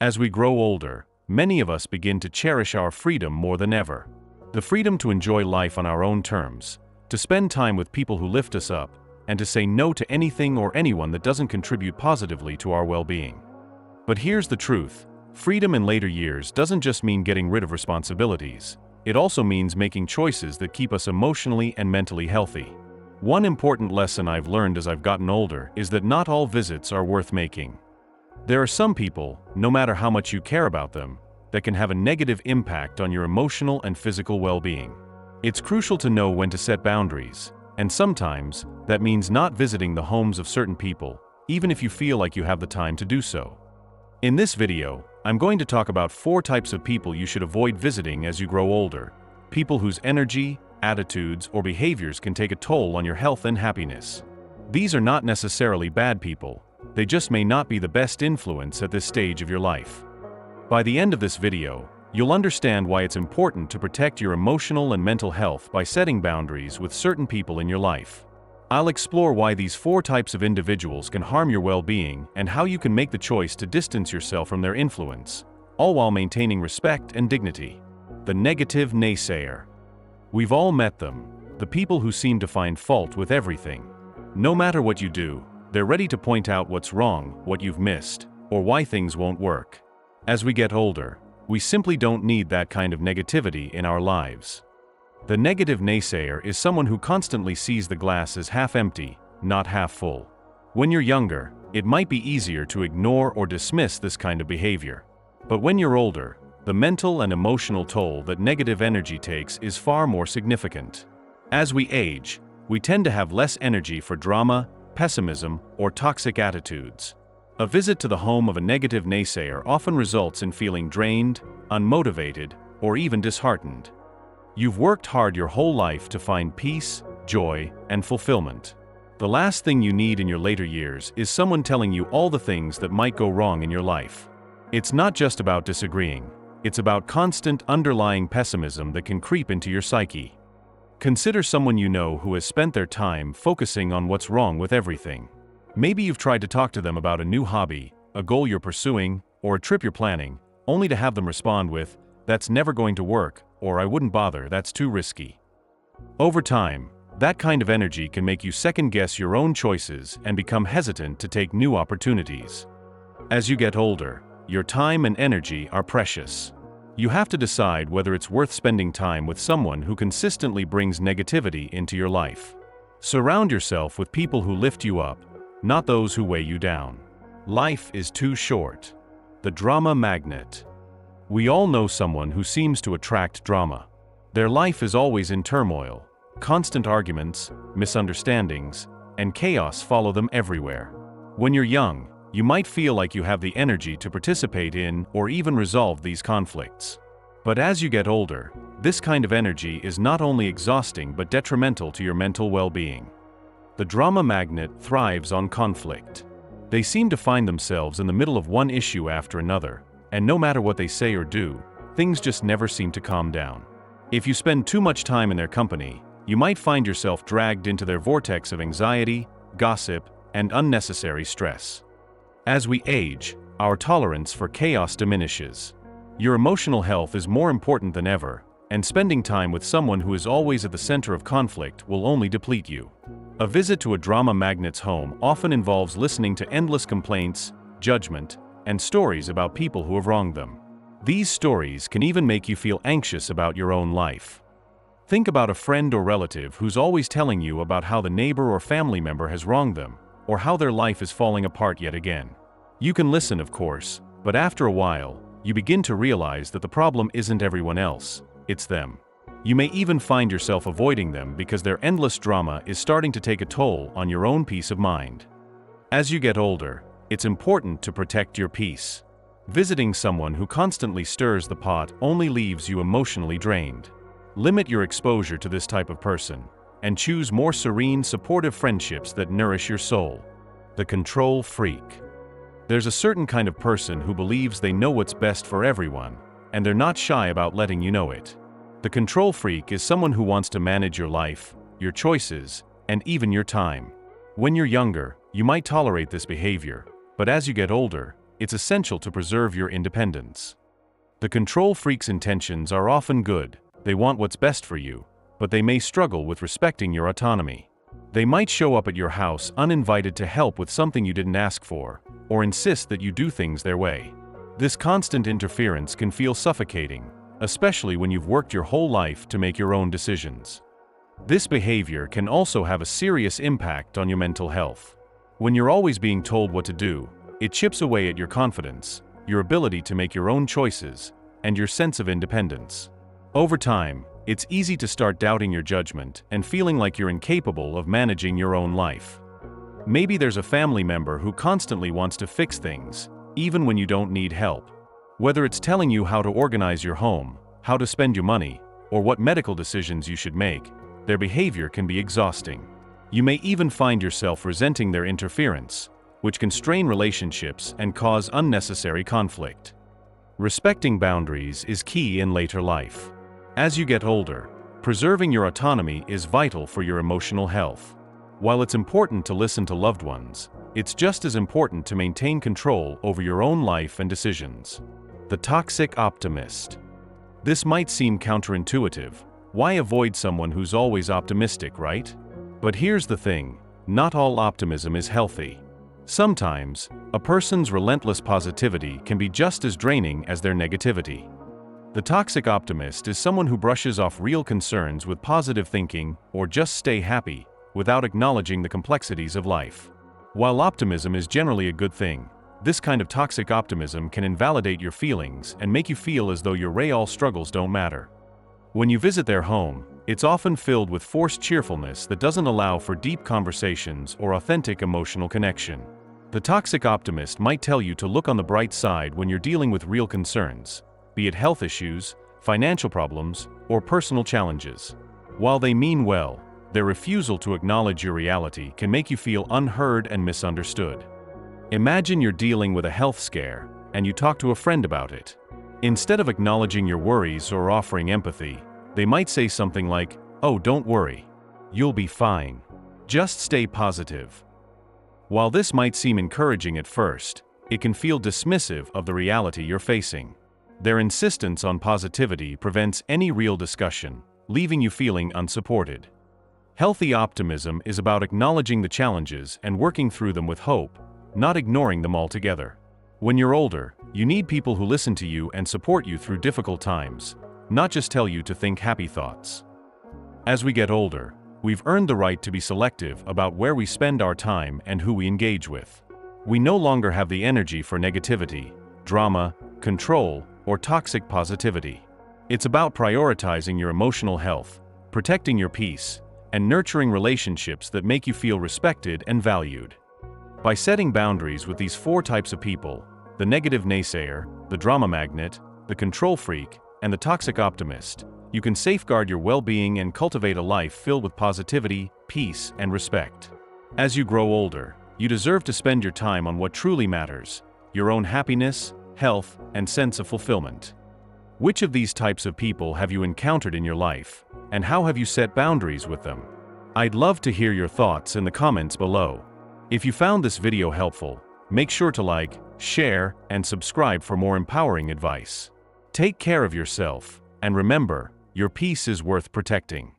As we grow older, many of us begin to cherish our freedom more than ever. The freedom to enjoy life on our own terms, to spend time with people who lift us up, and to say no to anything or anyone that doesn't contribute positively to our well-being. But here's the truth: freedom in later years doesn't just mean getting rid of responsibilities. It also means making choices that keep us emotionally and mentally healthy. One important lesson I've learned as I've gotten older is that not all visits are worth making. There are some people, no matter how much you care about them, that can have a negative impact on your emotional and physical well-being. It's crucial to know when to set boundaries, and sometimes that means not visiting the homes of certain people, even if you feel like you have the time to do so. In this video, I'm going to talk about 4 types of people you should avoid visiting as you grow older. People whose energy, attitudes, or behaviors can take a toll on your health and happiness. These are not necessarily bad people. They just may not be the best influence at this stage of your life. By the end of this video, you'll understand why it's important to protect your emotional and mental health by setting boundaries with certain people in your life. I'll explore why these 4 types of individuals can harm your well-being and how you can make the choice to distance yourself from their influence, all while maintaining respect and dignity. The Negative Naysayer. We've all met them, the people who seem to find fault with everything. No matter what you do, they're ready to point out what's wrong, what you've missed, or why things won't work. As we get older, we simply don't need that kind of negativity in our lives. The Negative Naysayer is someone who constantly sees the glass as half empty, not half full. When you're younger, it might be easier to ignore or dismiss this kind of behavior. But when you're older, the mental and emotional toll that negative energy takes is far more significant. As we age, we tend to have less energy for drama, pessimism, or toxic attitudes. A visit to the home of a negative naysayer often results in feeling drained, unmotivated, or even disheartened. You've worked hard your whole life to find peace, joy, and fulfillment. The last thing you need in your later years is someone telling you all the things that might go wrong in your life. It's not just about disagreeing. It's about constant underlying pessimism that can creep into your psyche. Consider someone you know who has spent their time focusing on what's wrong with everything. Maybe you've tried to talk to them about a new hobby, a goal you're pursuing, or a trip you're planning, only to have them respond with, "That's never going to work," or "I wouldn't bother, that's too risky." Over time, that kind of energy can make you second-guess your own choices and become hesitant to take new opportunities. As you get older, your time and energy are precious. You have to decide whether it's worth spending time with someone who consistently brings negativity into your life. Surround yourself with people who lift you up, not those who weigh you down. Life is too short. The drama magnet. We all know someone who seems to attract drama. Their life is always in turmoil. Constant arguments, misunderstandings, and chaos follow them everywhere. When you're young, you might feel like you have the energy to participate in or even resolve these conflicts. But as you get older, this kind of energy is not only exhausting but detrimental to your mental well-being. The drama magnet thrives on conflict. They seem to find themselves in the middle of one issue after another, and no matter what they say or do, things just never seem to calm down. If you spend too much time in their company, you might find yourself dragged into their vortex of anxiety, gossip, and unnecessary stress. As we age, our tolerance for chaos diminishes. Your emotional health is more important than ever, and spending time with someone who is always at the center of conflict will only deplete you. A visit to a drama magnet's home often involves listening to endless complaints, judgment, and stories about people who have wronged them. These stories can even make you feel anxious about your own life. Think about a friend or relative who's always telling you about how the neighbor or family member has wronged them, or how their life is falling apart yet again. You can listen, of course, but after a while, you begin to realize that the problem isn't everyone else, it's them. You may even find yourself avoiding them because their endless drama is starting to take a toll on your own peace of mind. As you get older, it's important to protect your peace. Visiting someone who constantly stirs the pot only leaves you emotionally drained. Limit your exposure to this type of person, and choose more serene, supportive friendships that nourish your soul. The control freak. There's a certain kind of person who believes they know what's best for everyone, and they're not shy about letting you know it. The control freak is someone who wants to manage your life, your choices, and even your time. When you're younger, you might tolerate this behavior, but as you get older, it's essential to preserve your independence. The control freak's intentions are often good. They want what's best for you, but they may struggle with respecting your autonomy. They might show up at your house uninvited to help with something you didn't ask for, or insist that you do things their way. This constant interference can feel suffocating, especially when you've worked your whole life to make your own decisions. This behavior can also have a serious impact on your mental health. When you're always being told what to do, it chips away at your confidence, your ability to make your own choices, and your sense of independence. Over time, it's easy to start doubting your judgment and feeling like you're incapable of managing your own life. Maybe there's a family member who constantly wants to fix things, even when you don't need help. Whether it's telling you how to organize your home, how to spend your money, or what medical decisions you should make, their behavior can be exhausting. You may even find yourself resenting their interference, which can strain relationships and cause unnecessary conflict. Respecting boundaries is key in later life. As you get older, preserving your autonomy is vital for your emotional health. While it's important to listen to loved ones, it's just as important to maintain control over your own life and decisions. The Toxic Optimist. This might seem counterintuitive. Why avoid someone who's always optimistic, right? But here's the thing, not all optimism is healthy. Sometimes, a person's relentless positivity can be just as draining as their negativity. The toxic optimist is someone who brushes off real concerns with positive thinking or just stay happy, without acknowledging the complexities of life. While optimism is generally a good thing, this kind of toxic optimism can invalidate your feelings and make you feel as though your real struggles don't matter. When you visit their home, it's often filled with forced cheerfulness that doesn't allow for deep conversations or authentic emotional connection. The toxic optimist might tell you to look on the bright side when you're dealing with real concerns, be it health issues, financial problems, or personal challenges. While they mean well, their refusal to acknowledge your reality can make you feel unheard and misunderstood. Imagine you're dealing with a health scare, and you talk to a friend about it. Instead of acknowledging your worries or offering empathy, they might say something like, "Oh, don't worry. You'll be fine. Just stay positive." While this might seem encouraging at first, it can feel dismissive of the reality you're facing. Their insistence on positivity prevents any real discussion, leaving you feeling unsupported. Healthy optimism is about acknowledging the challenges and working through them with hope, not ignoring them altogether. When you're older, you need people who listen to you and support you through difficult times, not just tell you to think happy thoughts. As we get older, we've earned the right to be selective about where we spend our time and who we engage with. We no longer have the energy for negativity, drama, control, or toxic positivity. It's about prioritizing your emotional health, protecting your peace, and nurturing relationships that make you feel respected and valued. By setting boundaries with these 4 types of people, the negative naysayer, the drama magnet, the control freak, and the toxic optimist, you can safeguard your well-being and cultivate a life filled with positivity, peace, and respect. As you grow older, you deserve to spend your time on what truly matters, your own happiness, health, and sense of fulfillment. Which of these types of people have you encountered in your life, and how have you set boundaries with them? I'd love to hear your thoughts in the comments below. If you found this video helpful, make sure to like, share, and subscribe for more empowering advice. Take care of yourself, and remember, your peace is worth protecting.